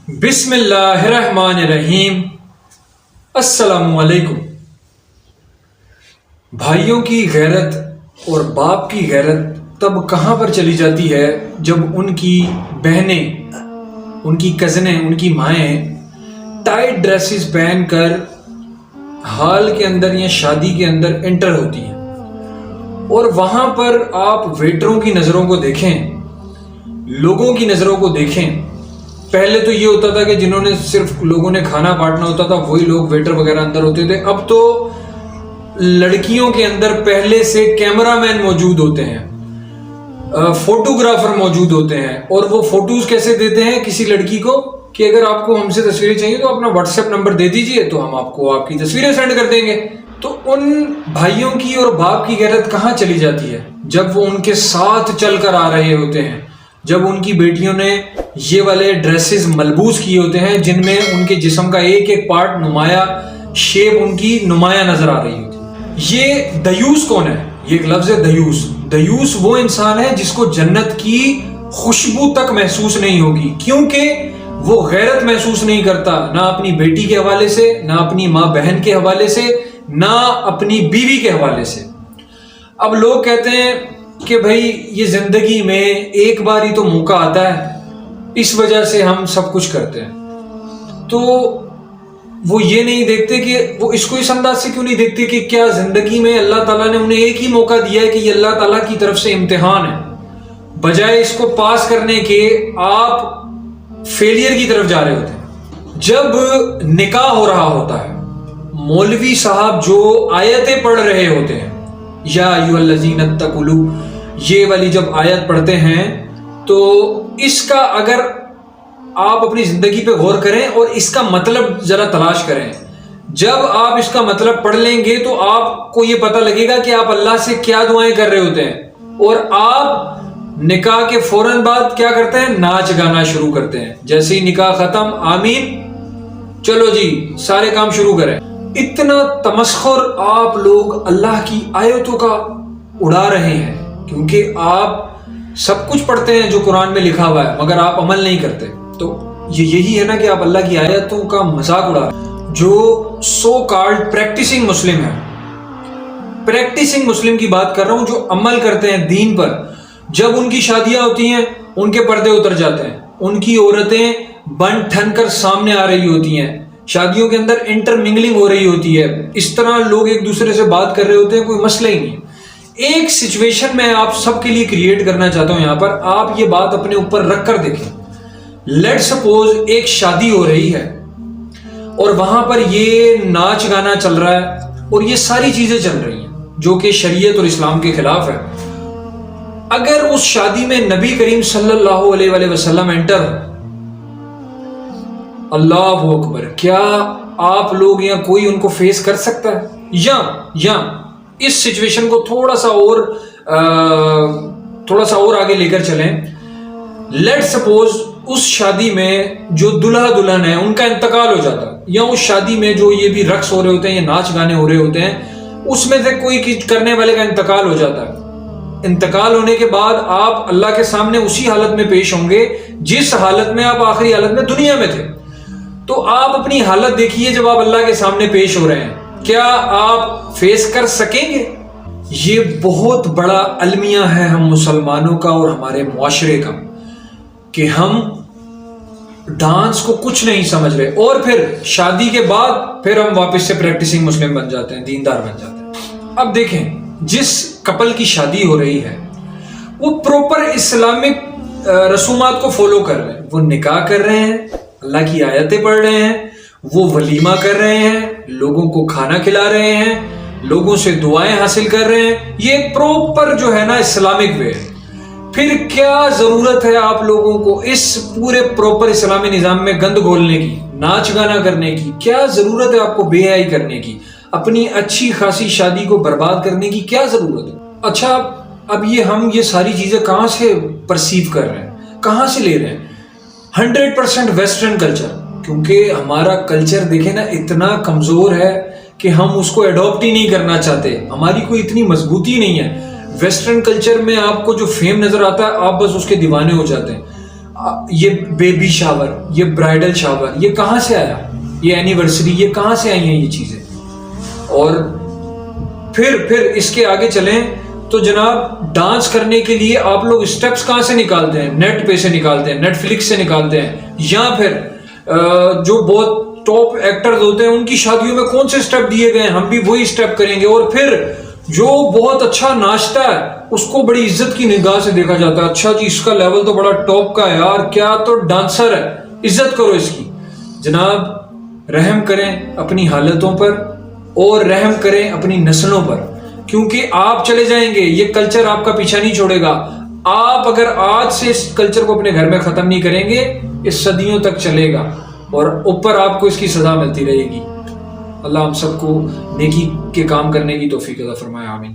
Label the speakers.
Speaker 1: بسم اللہ الرحمن الرحیم۔ السلام علیکم۔ بھائیوں کی غیرت اور باپ کی غیرت تب کہاں پر چلی جاتی ہے جب ان کی بہنیں، ان کی کزنیں، ان کی مائیں ٹائٹ ڈریسز پہن کر ہال کے اندر یا شادی کے اندر انٹر ہوتی ہیں، اور وہاں پر آپ ویٹروں کی نظروں کو دیکھیں، لوگوں کی نظروں کو دیکھیں۔ پہلے تو یہ ہوتا تھا کہ جنہوں نے صرف لوگوں نے کھانا بانٹنا ہوتا تھا وہی لوگ ویٹر وغیرہ اندر ہوتے تھے۔ اب تو لڑکیوں کے اندر پہلے سے کیمرہ مین موجود ہوتے ہیں، فوٹوگرافر موجود ہوتے ہیں، اور وہ فوٹوز کیسے دیتے ہیں کسی لڑکی کو کہ اگر آپ کو ہم سے تصویریں چاہیے تو اپنا واٹس ایپ نمبر دے دیجئے تو ہم آپ کو آپ کی تصویریں سینڈ کر دیں گے۔ تو ان بھائیوں کی اور باپ کی غیرت کہاں چلی جاتی ہے جب وہ ان کے ساتھ چل کر آ رہے ہوتے ہیں، جب ان کی بیٹیوں نے یہ والے ڈریسز ملبوس کیے ہوتے ہیں جن میں ان کے جسم کا ایک ایک پارٹ نمایاں، شیپ ان کی نمایاں نظر آ رہی ہوتی ہے۔ یہ دیوس کون ہے؟ یہ ایک لفظ ہے دیوس۔ دیوس وہ انسان ہے جس کو جنت کی خوشبو تک محسوس نہیں ہوگی، کیونکہ وہ غیرت محسوس نہیں کرتا، نہ اپنی بیٹی کے حوالے سے، نہ اپنی ماں بہن کے حوالے سے، نہ اپنی بیوی کے حوالے سے۔ اب لوگ کہتے ہیں کہ بھائی یہ زندگی میں ایک بار ہی تو موقع آتا ہے، اس وجہ سے ہم سب کچھ کرتے ہیں۔ تو وہ یہ نہیں دیکھتے کہ وہ اس کو اس انداز سے کیوں نہیں دیکھتے کہ کیا زندگی میں اللہ تعالیٰ نے انہیں ایک ہی موقع دیا ہے کہ یہ اللہ تعالیٰ کی طرف سے امتحان ہے، بجائے اس کو پاس کرنے کے آپ فیلئر کی طرف جا رہے ہوتے ہیں۔ جب نکاح ہو رہا ہوتا ہے، مولوی صاحب جو آیتیں پڑھ رہے ہوتے ہیں، یا ایھا الذین اتقوا، یہ والی جب آیت پڑھتے ہیں تو اس کا اگر آپ اپنی زندگی پہ غور کریں اور اس کا مطلب ذرا تلاش کریں، جب آپ اس کا مطلب پڑھ لیں گے تو آپ کو یہ پتہ لگے گا کہ آپ اللہ سے کیا دعائیں کر رہے ہوتے ہیں، اور آپ نکاح کے فوراً بعد کیا کرتے ہیں؟ ناچ گانا شروع کرتے ہیں۔ جیسے ہی نکاح ختم، آمین، چلو جی سارے کام شروع کریں۔ اتنا تمسخر آپ لوگ اللہ کی آیتوں کا اڑا رہے ہیں، کیونکہ آپ سب کچھ پڑھتے ہیں جو قرآن میں لکھا ہوا ہے مگر آپ عمل نہیں کرتے۔ تو یہی ہے نا کہ آپ اللہ کی آیتوں کا مذاق اڑا رہے ہیں۔ جو سو کالڈ پریکٹسنگ مسلم ہیں، پریکٹسنگ مسلم کی بات کر رہا ہوں، جو عمل کرتے ہیں دین پر، جب ان کی شادیاں ہوتی ہیں ان کے پردے اتر جاتے ہیں، ان کی عورتیں بن ٹھن کر سامنے آ رہی ہوتی ہیں، شادیوں کے اندر انٹر منگلنگ ہو رہی ہوتی ہے، اس طرح لوگ ایک دوسرے سے بات کر رہے ہوتے ہیں، کوئی مسئلہ ہی نہیں۔ ایک سچویشن میں آپ سب کے لیے کریٹ کرنا چاہتا ہوں یہاں پر، آپ یہ بات اپنے اوپر رکھ کر دیکھیں۔ لیٹ سپوز ایک شادی ہو رہی ہے اور وہاں پر یہ ناچ گانا چل رہا ہے اور یہ ساری چیزیں چل رہی ہیں جو کہ شریعت اور اسلام کے خلاف ہے۔ اگر اس شادی میں نبی کریم صلی اللہ علیہ وآلہ وسلم انٹر ہو، اللہ اکبر، کیا آپ لوگ یا کوئی ان کو فیس کر سکتا ہے؟ یا اس سچویشن کو تھوڑا سا اور آگے لے کر چلیں۔ لیٹ سپوز اس شادی میں جو دلہا دلہن ہے ان کا انتقال ہو جاتا ہے، یا اس شادی میں جو یہ بھی رقص ہو رہے ہوتے ہیں یا ناچ گانے ہو رہے ہوتے ہیں اس میں سے کوئی کرنے والے کا انتقال ہو جاتا ہے۔ انتقال ہونے کے بعد آپ اللہ کے سامنے اسی حالت میں پیش ہوں گے جس حالت میں آپ آخری حالت میں دنیا میں تھے۔ تو آپ اپنی حالت دیکھیے جب آپ اللہ کے سامنے پیش ہو رہے ہیں، کیا آپ فیس کر سکیں گے؟ یہ بہت بڑا المیہ ہے ہم مسلمانوں کا اور ہمارے معاشرے کا، کہ ہم ڈانس کو کچھ نہیں سمجھ رہے، اور پھر شادی کے بعد پھر ہم واپس سے پریکٹسنگ مسلم بن جاتے ہیں، دیندار بن جاتے ہیں۔ اب دیکھیں، جس کپل کی شادی ہو رہی ہے وہ پروپر اسلامک رسومات کو فالو کر رہے ہیں، وہ نکاح کر رہے ہیں، اللہ کی آیتیں پڑھ رہے ہیں، وہ ولیمہ کر رہے ہیں، لوگوں کو کھانا کھلا رہے ہیں، لوگوں سے دعائیں حاصل کر رہے ہیں، یہ پروپر جو ہے نا اسلامک وے ہے۔ پھر کیا ضرورت ہے آپ لوگوں کو اس پورے پروپر اسلامی نظام میں گند گھولنے کی، ناچ گانا کرنے کی؟ کیا ضرورت ہے آپ کو بے حیائی کرنے کی، اپنی اچھی خاصی شادی کو برباد کرنے کی کیا ضرورت ہے؟ اچھا، اب ہم یہ ساری چیزیں کہاں سے پرسیو کر رہے ہیں، کہاں سے لے رہے ہیں؟ 100% ویسٹرن کلچر، کیونکہ ہمارا کلچر دیکھیں نا اتنا کمزور ہے کہ ہم اس کو ایڈاپٹ ہی نہیں کرنا چاہتے، ہماری کوئی اتنی مضبوطی نہیں ہے۔ ویسٹرن کلچر میں آپ کو جو فیم نظر آتا ہے آپ بس اس کے دیوانے ہو جاتے ہیں۔ یہ بیبی شاور، یہ برائڈل شاور، یہ کہاں سے آیا؟ یہ اینیورسری، یہ کہاں سے آئی ہیں یہ چیزیں؟ اور پھر اس کے آگے چلیں تو جناب ڈانس کرنے کے لیے آپ لوگ اسٹیپس کہاں سے نکالتے ہیں؟ نیٹ پہ سے نکالتے ہیں، نیٹ فلکس سے نکالتے ہیں، یا پھر جو بہت ٹاپ ایکٹرز ہوتے ہیں ان کی شادیوں میں کون سے اسٹیپ دیے گئے ہیں ہم بھی وہی اسٹیپ کریں گے. اور پھر جو بہت اچھا ناچتا ہے اس کو بڑی عزت کی نگاہ سے دیکھا جاتا ہے، اچھا جی اس کا لیول تو بڑا ٹاپ کا ہے یار، کیا تو ڈانسر ہے، عزت کرو اس کی. جناب رحم کریں اپنی حالتوں پر اور رحم کریں اپنی نسلوں پر، کیونکہ آپ چلے جائیں گے یہ کلچر آپ کا پیچھا نہیں چھوڑے گا. آپ اگر آج سے اس کلچر کو اپنے گھر میں ختم نہیں کریں گے اس صدیوں تک چلے گا اور اوپر آپ کو اس کی سزا ملتی رہے گی. اللہ ہم سب کو نیکی کے کام کرنے کی توفیق عطا فرمائے، آمین.